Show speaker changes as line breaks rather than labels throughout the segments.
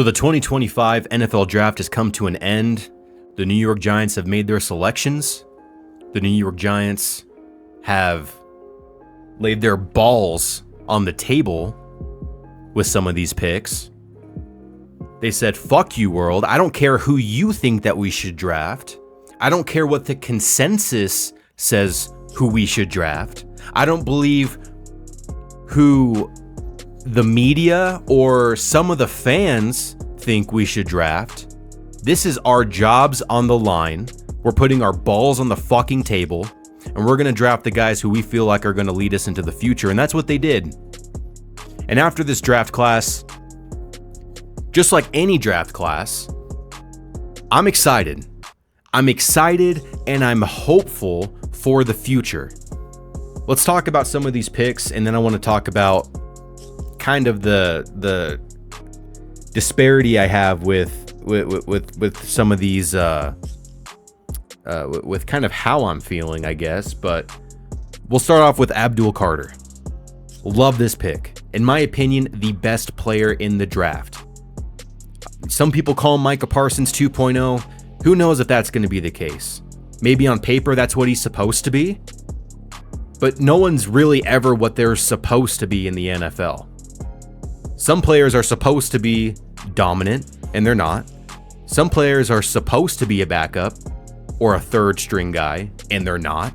So the 2025 NFL Draft has come to an end. The New York Giants have made their selections. The New York Giants have laid their balls on the table with some of these picks. They said, fuck you, world. I don't care who you think that we should draft. I don't care what the consensus says who we should draft. I don't believe who the media or some of the fans think we should draft. This is our jobs on the line. We're putting our balls on the fucking table, and we're going to draft the guys who we feel like are going to lead us into the future. And that's what they did. And after this draft class, just like any draft class, I'm excited. I'm excited and I'm hopeful for the future. Let's talk about some of these picks, and then I want to talk about kind of the disparity I have with some of these with kind of how I'm feeling, I guess. But we'll start off with Abdul Carter. Love this pick. In my opinion, the best player in the draft. Some people call him Micah Parsons 2.0. Who knows if that's going to be the case? Maybe on paper that's what he's supposed to be, but no one's really ever what they're supposed to be in the NFL. Some players are supposed to be dominant, and they're not. Some players are supposed to be a backup or a third string guy, and they're not.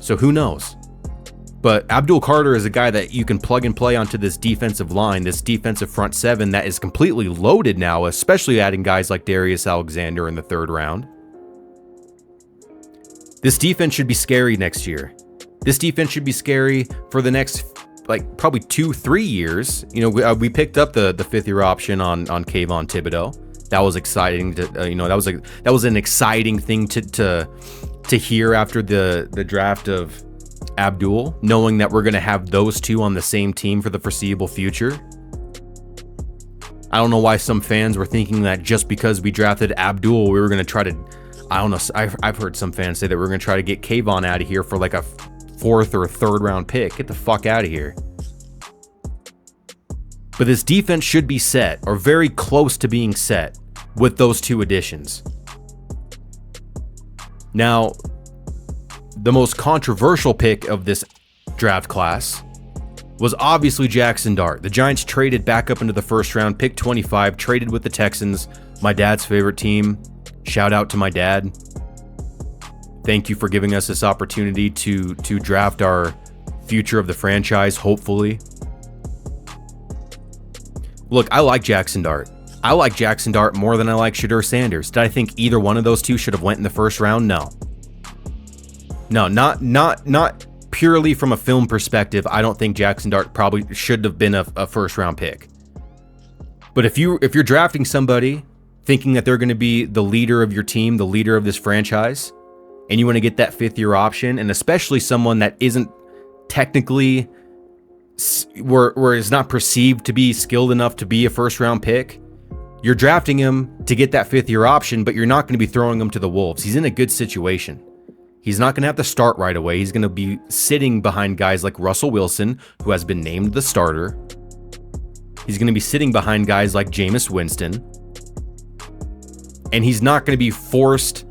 So who knows? But Abdul Carter is a guy that you can plug and play onto this defensive line, this defensive front seven that is completely loaded now, especially adding guys like Darius Alexander in the third round. This defense should be scary next year. This defense should be scary for the next, probably 2-3 years. You know, we picked up the fifth-year option on Kayvon Thibodeau. That was exciting. That was an exciting thing to hear after the draft of Abdul, knowing that we're going to have those two on the same team for the foreseeable future. I don't know why some fans were thinking that just because we drafted Abdul, we were going to try to, I don't know, I've heard some fans say that we're going to try to get Kayvon out of here for like a fourth or third round pick. Get the fuck out of here. But this defense should be set, or very close to being set, with those two additions. Now, the most controversial pick of this draft class was obviously Jackson Dart. The Giants traded back up into the first round, pick 25, traded with the Texans, my dad's favorite team. Shout out to my dad. Thank you for giving us this opportunity to draft our future of the franchise, hopefully. Look, I like Jackson Dart. I like Jackson Dart more than I like Shedeur Sanders. Did I think either one of those two should have went in the first round? No. No, not purely from a film perspective. I don't think Jackson Dart probably should have been a first round pick. But if you're drafting somebody thinking that they're going to be the leader of your team, the leader of this franchise, and you want to get that fifth year option, and especially someone that isn't technically where is not perceived to be skilled enough to be a first round pick, you're drafting him to get that fifth year option, but you're not going to be throwing him to the wolves. He's in a good situation. He's not going to have to start right away. He's going to be sitting behind guys like Russell Wilson, who has been named the starter. He's going to be sitting behind guys like Jameis Winston. And he's not going to be forced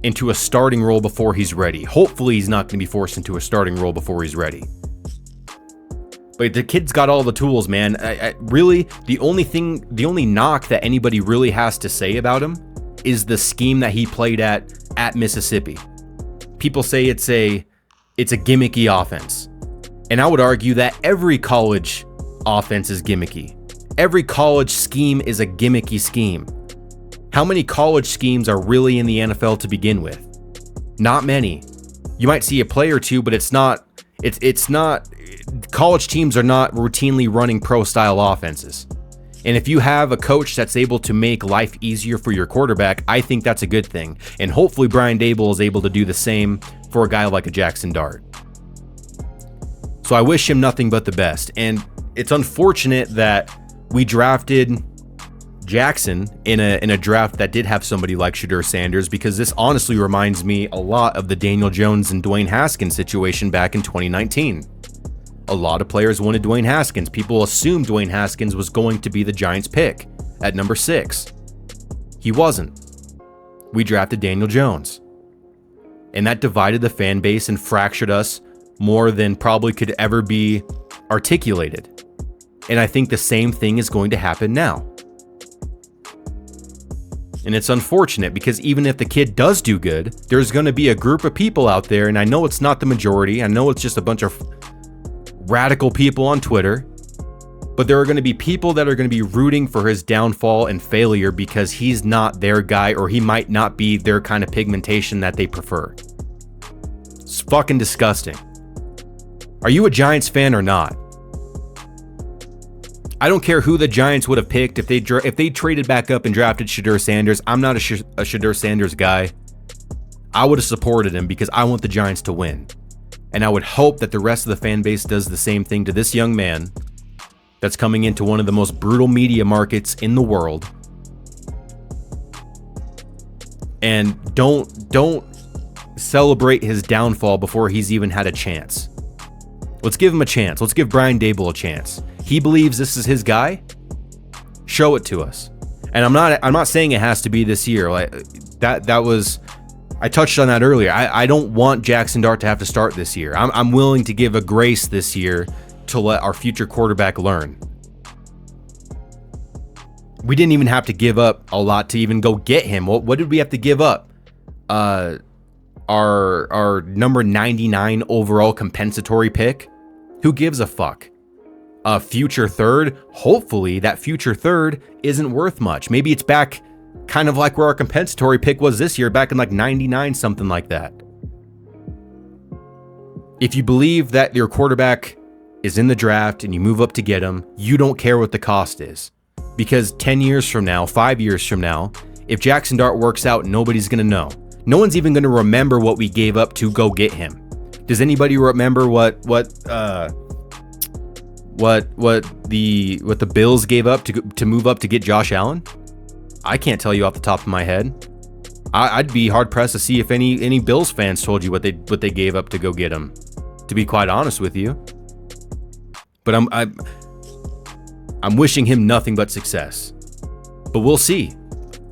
into a starting role before he's ready. Hopefully he's not going to be forced into a starting role before he's ready. But the kid's got all the tools, man. Really, the only knock that anybody really has to say about him is the scheme that he played at Mississippi. People say it's a gimmicky offense. And I would argue that every college offense is gimmicky. Every college scheme is a gimmicky scheme. How many college schemes are really in the NFL to begin with? Not many. You might see a play or two, but it's not college teams are not routinely running pro style offenses. And if you have a coach that's able to make life easier for your quarterback, I think that's a good thing. And hopefully Brian Daboll is able to do the same for a guy like a Jackson Dart. So I wish him nothing but the best. And it's unfortunate that we drafted Jackson in a draft that did have somebody like Shedeur Sanders, because this honestly reminds me a lot of the Daniel Jones and Dwayne Haskins situation back in 2019. A lot of players wanted Dwayne Haskins. People assumed Dwayne Haskins was going to be the Giants pick. at number 6. He wasn't. We drafted Daniel Jones. And that divided the fan base and fractured us more than probably could ever be articulated. And I think the same thing is going to happen now. And it's unfortunate because even if the kid does do good, there's going to be a group of people out there, and I know it's not the majority, I know it's just a bunch of radical people on Twitter, but there are going to be people that are going to be rooting for his downfall and failure because he's not their guy, or he might not be their kind of pigmentation that they prefer. It's fucking disgusting. Are you a Giants fan or not? I don't care who the Giants would have picked if they traded back up and drafted Shedeur Sanders. I'm not a Shedeur Sanders guy. I would have supported him because I want the Giants to win. And I would hope that the rest of the fan base does the same thing to this young man that's coming into one of the most brutal media markets in the world. And don't celebrate his downfall before he's even had a chance. Let's give him a chance. Let's give Brian Daboll a chance. He believes this is his guy. Show it to us. And I'm not saying it has to be this year. Like that was, I touched on that earlier. I don't want Jackson Dart to have to start this year. I'm willing to give a grace this year to let our future quarterback learn. We didn't even have to give up a lot to even go get him. What did we have to give up? Our number 99 overall compensatory pick? Who gives a fuck? A future third? Hopefully that future third isn't worth much. Maybe it's back kind of like where our compensatory pick was this year, back in like 99, something like that. If you believe that your quarterback is in the draft and you move up to get him, you don't care what the cost is. Because 10 years from now, 5 years from now, if Jackson Dart works out, nobody's going to know. No one's even going to remember what we gave up to go get him. Does anybody remember what the Bills gave up to move up to get Josh Allen? I can't tell you off the top of my head. I'd be hard pressed to see if any Bills fans told you what they gave up to go get him. To be quite honest with you, but I'm wishing him nothing but success. But we'll see.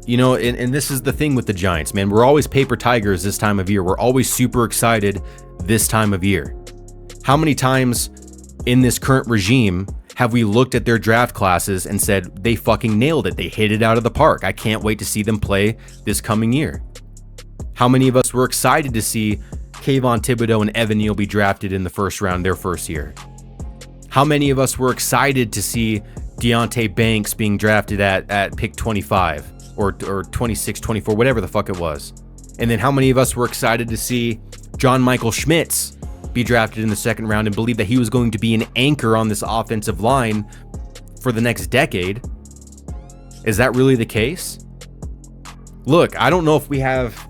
You know, and this is the thing with the Giants, man. We're always paper tigers this time of year. We're always super excited this time of year. How many times in this current regime have we looked at their draft classes and said, they fucking nailed it. They hit it out of the park. I can't wait to see them play this coming year. How many of us were excited to see Kayvon Thibodeau and Evan Neal be drafted in the first round their first year? How many of us were excited to see Deonte Banks being drafted at pick 25 or 26, 24, whatever the fuck it was? And then how many of us were excited to see John Michael Schmitz be drafted in the second round and believe that he was going to be an anchor on this offensive line for the next decade? Is that really the case? Look, I don't know if we have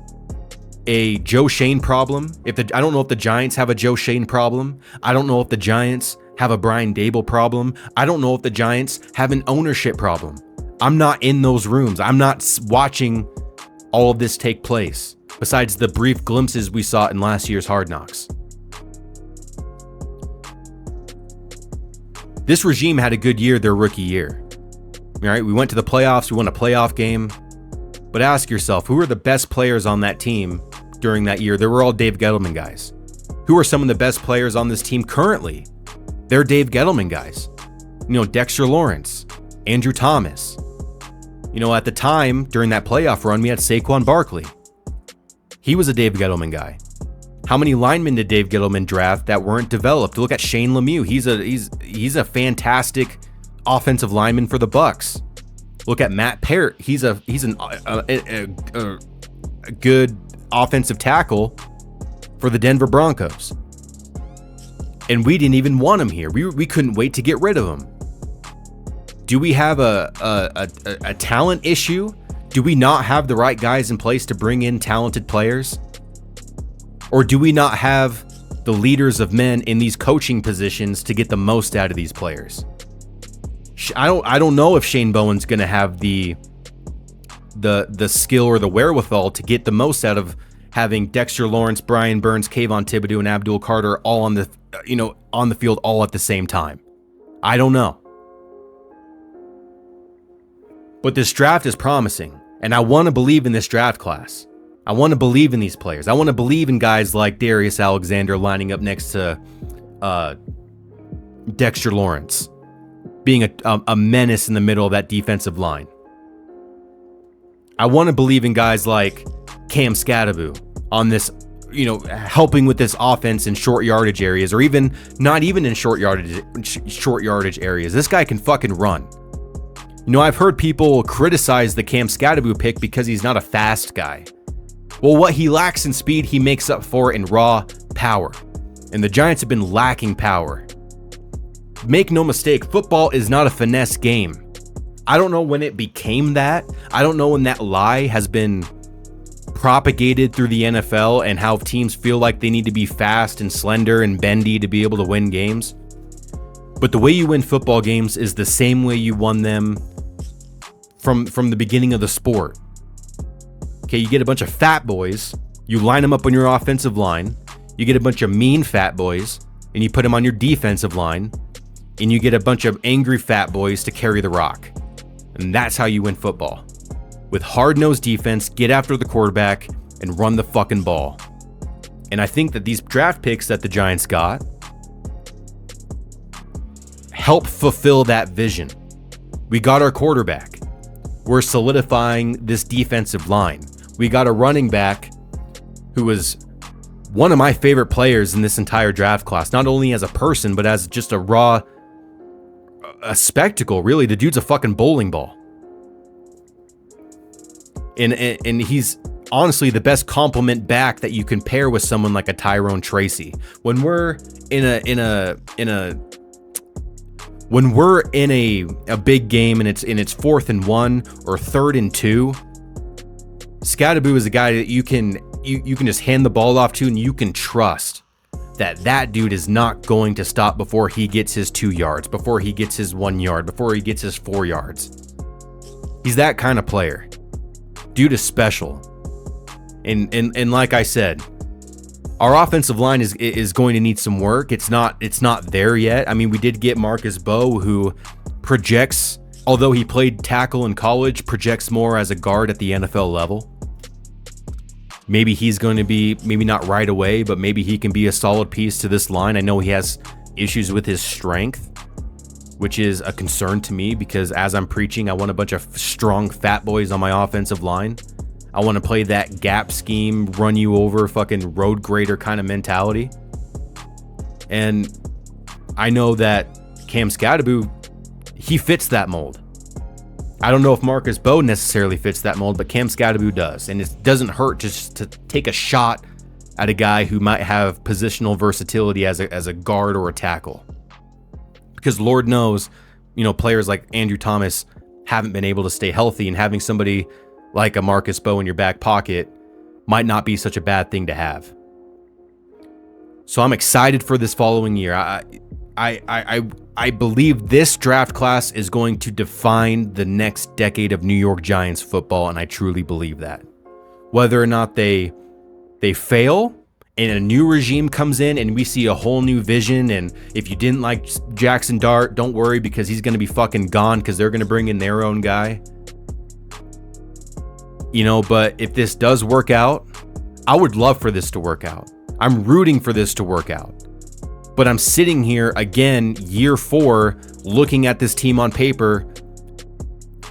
a Joe Shane problem. I don't know if the Giants have a Joe Shane problem. I don't know if the Giants have a Brian Daboll problem. I don't know if the Giants have an ownership problem. I'm not in those rooms. I'm not watching all of this take place, besides the brief glimpses we saw in last year's Hard Knocks. This regime had a good year their rookie year. All right, we went to the playoffs, we won a playoff game. But ask yourself, who are the best players on that team during that year? They were all Dave Gettleman guys. Who are some of the best players on this team currently? They're Dave Gettleman guys. You know, Dexter Lawrence, Andrew Thomas. You know, at the time, during that playoff run, we had Saquon Barkley. He was a Dave Gettleman guy. How many linemen did Dave Gettleman draft that weren't developed? Look at Shane Lemieux. He's a fantastic offensive lineman for the Bucs. Look at Matt Parrott. He's a good offensive tackle for the Denver Broncos. And we didn't even want him here. We couldn't wait to get rid of him. Do we have a talent issue? Do we not have the right guys in place to bring in talented players? Or do we not have the leaders of men in these coaching positions to get the most out of these players? I don't know if Shane Bowen's going to have the skill or the wherewithal to get the most out of having Dexter Lawrence, Brian Burns, Kayvon Thibodeau, and Abdul Carter all on the field all at the same time. I don't know. But this draft is promising, and I want to believe in this draft class. I want to believe in these players. I want to believe in guys like Darius Alexander lining up next to Dexter Lawrence, being a menace in the middle of that defensive line. I want to believe in guys like Cam Scadaboo on this, helping with this offense in short yardage areas, or even not even in short yardage areas. This guy can fucking run. I've heard people criticize the Cam Scadaboo pick because he's not a fast guy. Well, what he lacks in speed, he makes up for in raw power. And the Giants have been lacking power. Make no mistake, football is not a finesse game. I don't know when it became that. I don't know when that lie has been propagated through the NFL and how teams feel like they need to be fast and slender and bendy to be able to win games. But the way you win football games is the same way you won them from the beginning of the sport. Okay, you get a bunch of fat boys, you line them up on your offensive line, you get a bunch of mean fat boys, and you put them on your defensive line, and you get a bunch of angry fat boys to carry the rock. And that's how you win football. With hard-nosed defense, get after the quarterback, and run the fucking ball. And I think that these draft picks that the Giants got help fulfill that vision. We got our quarterback. We're solidifying this defensive line. We got a running back who was one of my favorite players in this entire draft class, not only as a person, but as just a spectacle, really. The dude's a fucking bowling ball. And he's honestly the best complement back that you can pair with someone like a Tyrone Tracy. When we're in a big game and it's 4th and 1 or 3rd and 2, Scadaboo is a guy that you can just hand the ball off to, and you can trust that dude is not going to stop before he gets his 2 yards, before he gets his 1 yard, before he gets his 4 yards. He's that kind of player. Dude is special. And like I said, our offensive line is going to need some work. It's not there yet. I mean, we did get Marcus Bowe, who projects, although he played tackle in college, projects more as a guard at the NFL level. Maybe he's going to be, maybe not right away, but maybe he can be a solid piece to this line. I know he has issues with his strength, which is a concern to me, because as I'm preaching, I want a bunch of strong fat boys on my offensive line. I want to play that gap scheme, run you over, fucking road grader kind of mentality. And I know that Cam Scadaboo, he fits that mold. I don't know if Marcus Bowe necessarily fits that mold, but Cam Scadaboo does. And it doesn't hurt just to take a shot at a guy who might have positional versatility as a guard or a tackle. Because Lord knows, players like Andrew Thomas haven't been able to stay healthy, and having somebody like a Marcus Bowe in your back pocket might not be such a bad thing to have. So I'm excited for this following year. I believe this draft class is going to define the next decade of New York Giants football, and I truly believe that. Whether or not they fail and a new regime comes in and we see a whole new vision, and if you didn't like Jackson Dart, don't worry, because he's going to be fucking gone because they're going to bring in their own guy. But if this does work out, I would love for this to work out. I'm rooting for this to work out. But I'm sitting here again, year 4, looking at this team on paper,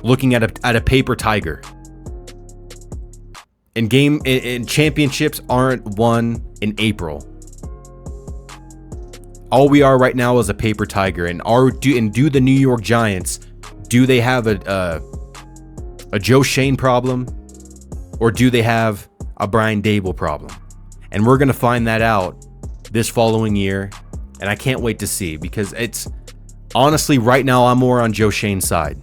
looking at a paper tiger. And championships aren't won in April. All we are right now is a paper tiger. And do the New York Giants, do they have a Joe Shane problem, or do they have a Brian Dable problem? And we're gonna find that out this following year. And I can't wait to see, because it's honestly right now I'm more on Joe Shane's side,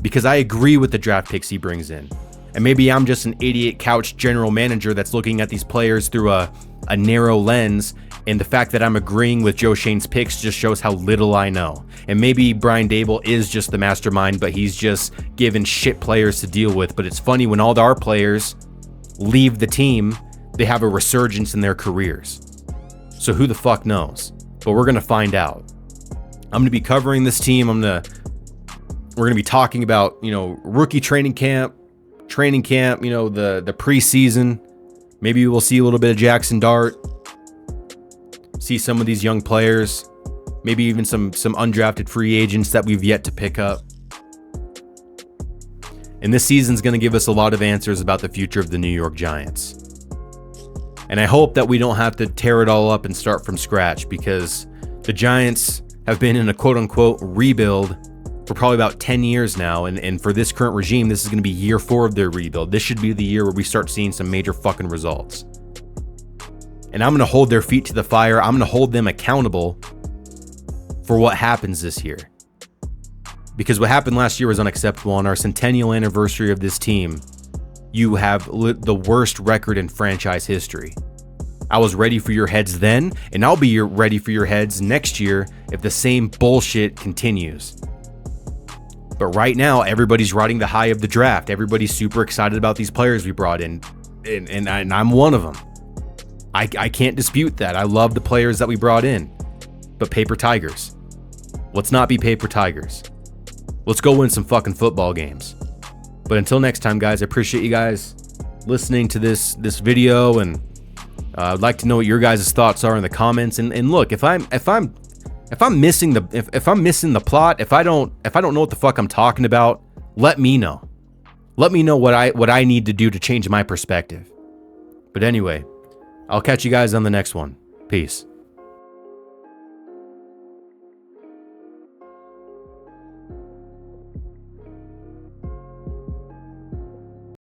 because I agree with the draft picks he brings in. And maybe I'm just an idiot couch general manager that's looking at these players through a narrow lens, and the fact that I'm agreeing with Joe Shane's picks just shows how little I know. And maybe Brian Dable is just the mastermind, but he's just given shit players to deal with. But it's funny, when all our players leave the team, they have a resurgence in their careers. So who the fuck knows? But we're going to find out. I'm going to be covering this team. I'm going to We're going to be talking about, rookie training camp, the preseason. Maybe we'll see a little bit of Jackson Dart. See some of these young players. Maybe even some undrafted free agents that we've yet to pick up. And this season's going to give us a lot of answers about the future of the New York Giants. And I hope that we don't have to tear it all up and start from scratch, because the Giants have been in a quote-unquote rebuild for probably about 10 years now. And for this current regime, this is going to be year 4 of their rebuild. This should be the year where we start seeing some major fucking results. And I'm going to hold their feet to the fire. I'm going to hold them accountable for what happens this year. Because what happened last year was unacceptable. On our centennial anniversary of this team, you have the worst record in franchise history. I was ready for your heads then, and I'll be ready for your heads next year if the same bullshit continues. But right now, everybody's riding the high of the draft. Everybody's super excited about these players we brought in, and I'm one of them. I can't dispute that. I love the players that we brought in. But paper tigers. Let's not be paper tigers. Let's go win some fucking football games. But until next time, guys, I appreciate you guys listening to this video, and I'd like to know what your guys' thoughts are in the comments. And look, if I'm missing the plot, if I don't know what the fuck I'm talking about, let me know. Let me know what I need to do to change my perspective. But anyway, I'll catch you guys on the next one. Peace.